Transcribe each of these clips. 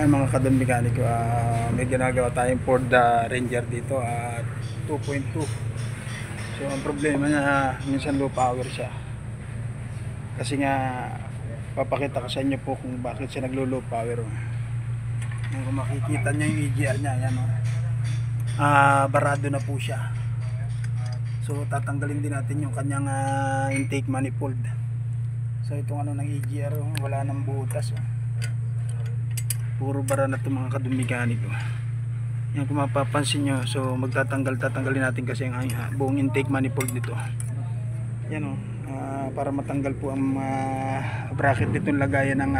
Ayan mga kadon mekaniko, may ginagawa tayong Ford Ranger dito at 2.2. So ang problema niya, minsan low power siya. Kasi nga papakita ko sa inyo po kung bakit siya naglo low power. Kung makikita niyo yung EGR niya, ayan barado na po siya. So tatanggalin din natin yung kanyang intake manifold. So itong ng EGR, wala nang butas. Puro bara na ito mga kadon mekaniko. Yan kung mapapansin nyo, so tatanggalin natin kasi ang buong intake manifold nito. Yan para matanggal po ang bracket nitong lagayan ng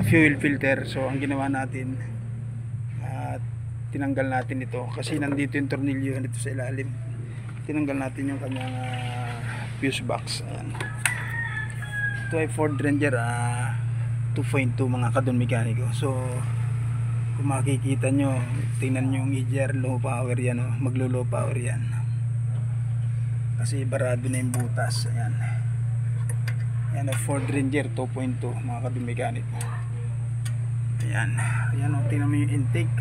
fuel filter. So ang ginawa natin, tinanggal natin ito kasi nandito yung tornilyo dito sa ilalim. Tinanggal natin yung kanyang fuse box. Ayan. Ito ay Ford Ranger 2.2 mga kadon mekaniko. So kung makikita nyo, tingnan nyo yung EGR, low power yan, maglo low power yan kasi barado na yung butas. Ayan, yan Ford Ranger 2.2 mga kadon mekaniko. Ayan, tingnan mo yung intake,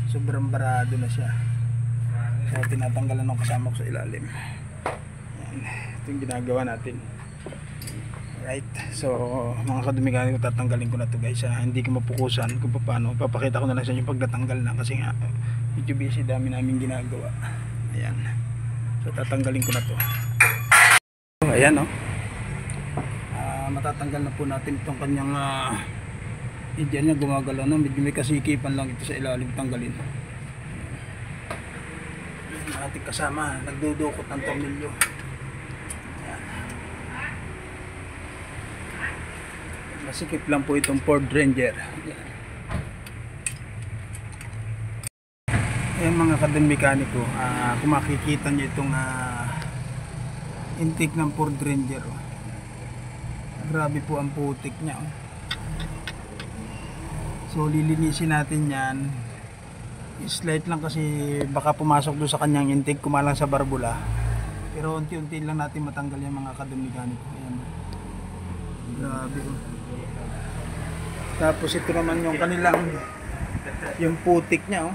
sobrang barado na siya. So tinatanggalan ng kasama ko sa ilalim. Ayan, ito yung ginagawa natin. Right, so mga kadon mekaniko, tatanggalin ko na to guys. Hindi ko mapukusan kung paano, papakita ko na lang sa inyo pag natanggal na kasi nga medyo busy, dami namin ginagawa. Ayan, so tatanggalin ko na to. So, ayan matatanggal na po natin itong kanyang idyan niya, gumagalaw na, medyo may kasikipan lang ito sa ilalim, tanggalin. Ating kasama nagdudukot ng tornilyo. Masikip lang po itong Ford Ranger. Ayan mga kadon mekaniko, kung makikita nyo itong intake ng Ford Ranger, grabe po ang putik nya. So lilinisin natin yan. Slight lang kasi baka pumasok doon sa kanyang intake, kumalang sa barbula. Pero unti-unti lang natin matanggal yung mga kadon mekaniko. Ayan, grabe. Tapos ito naman yung kanilang, yung putik nya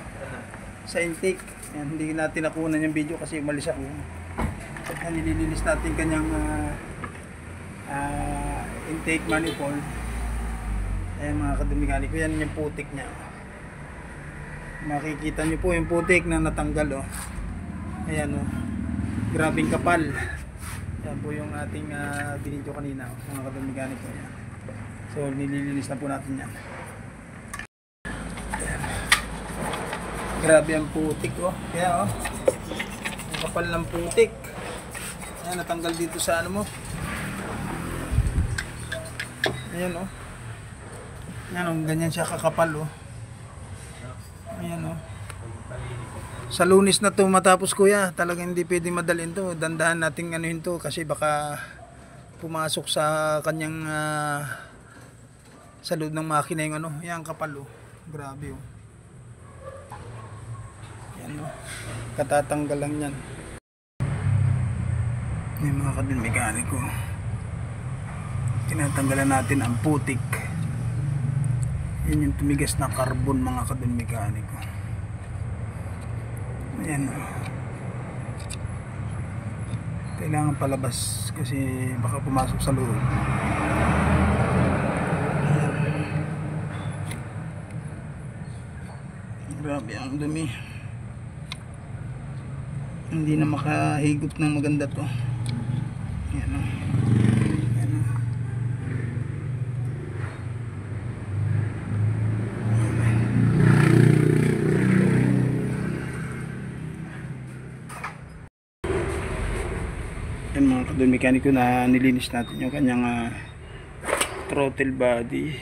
sa intake. Ayan, hindi natin nakunan yung video kasi umalis ako. Ayan, nililinis natin kanyang intake manifold. Ayan mga kadon mekaniko, yan yung putik nya. Makikita nyo po yung putik na natanggal. Ayan grabing kapal. Yan po yung ating binidyo kanina mga kadon mekaniko. Ayan. So nililinis na po natin yan. Ayan. Grabe ang putik kaya ang kapal ng putik. Ayan, natanggal dito sa ano mo. Ayan Ayan ganyan siya kakapal Ayan Sa Lunes na to matapos kuya, talagang hindi pwedeng madalhin to. Dandahan nating anuhin to kasi baka pumasok sa kanyang sa loob ng makina yung yan kapal grabe yan katatanggal lang yan. Yung mga kadon mekaniko, tinatanggalan natin ang putik. Yan yung tumigas na carbon mga kadon mekaniko. Ayan kailangan palabas kasi baka pumasok sa loob. Grabe ang dumi, hindi na makahigop ng maganda to. Ayan yan mga kadon mekaniko, na nilinis natin yung kanyang throttle body.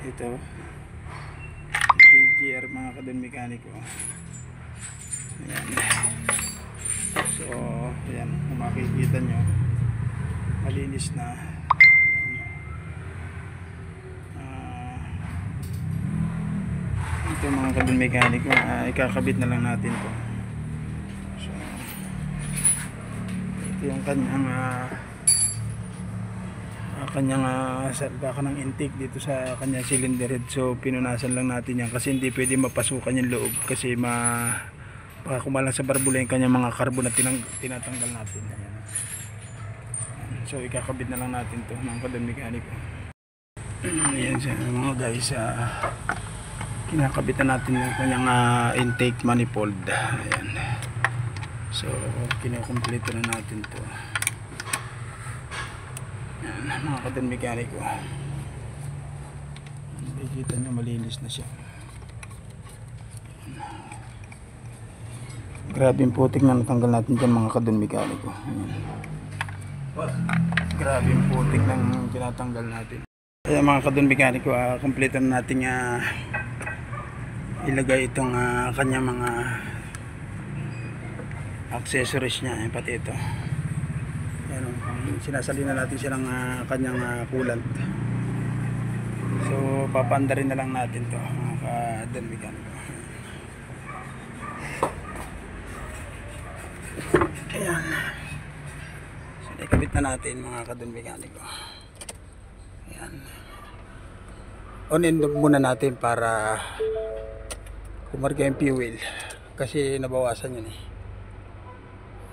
Ito EGR mga kadon mekaniko. Ayan. So ayan, kung makikita nyo, malinis na. Ito mga kadon mekaniko, ikakabit na lang natin to. So ito yung kanyang kanyang salbaka ng intake dito sa kanyang cylinder head. So pinunasan lang natin yan kasi hindi pwede mapasukan yung loob kasi baka kumalang sa barbula yung kanyang mga carbon na tinatanggal natin. Ayan. So ikakabit na lang natin to ng kadon mekaniko. Ayan siya mga guys, kinakabitan natin yung kanyang intake manifold. Ayan. So kinukumpleto na natin to. Ayan, mga kadon mekaniko. Nakikita nyo malinis na siya. Grabe yung putik na natanggal natin dyan mga kadon mekaniko. Ayan. Grabe yung putik ng tinatanggal natin. Kaya mga kadon mekaniko, kompleto na natin ilagay itong kanya mga accessories niya, pati ito. Ayan, sinasali na natin siya ng kanyang coolant. So papaandarin na lang natin to mga kadon mekaniko. Ayan. So ikabit na natin mga kadon mekaniko. Ayan. On and off muna natin para kumarga yung fuel kasi nabawasan yun eh.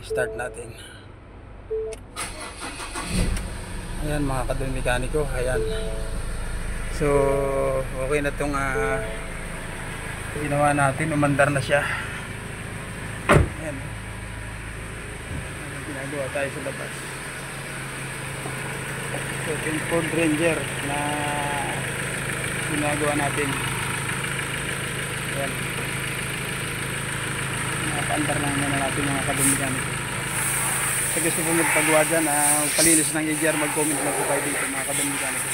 Start natin. Ayan mga kadon mekaniko. Ayan. So okay na itong ginawa natin. Umandar na siya. Ayan. Ginagawa tayo sa labas. So ito yung Ford Ranger na ginagawa natin. Ayan. Nakaandar lang muna natin mga kadon mekaniko. Sa gusto po magpagawa dyan, palinis ng EGR, mag-comment lang po kayo dito mga kadon mekaniko.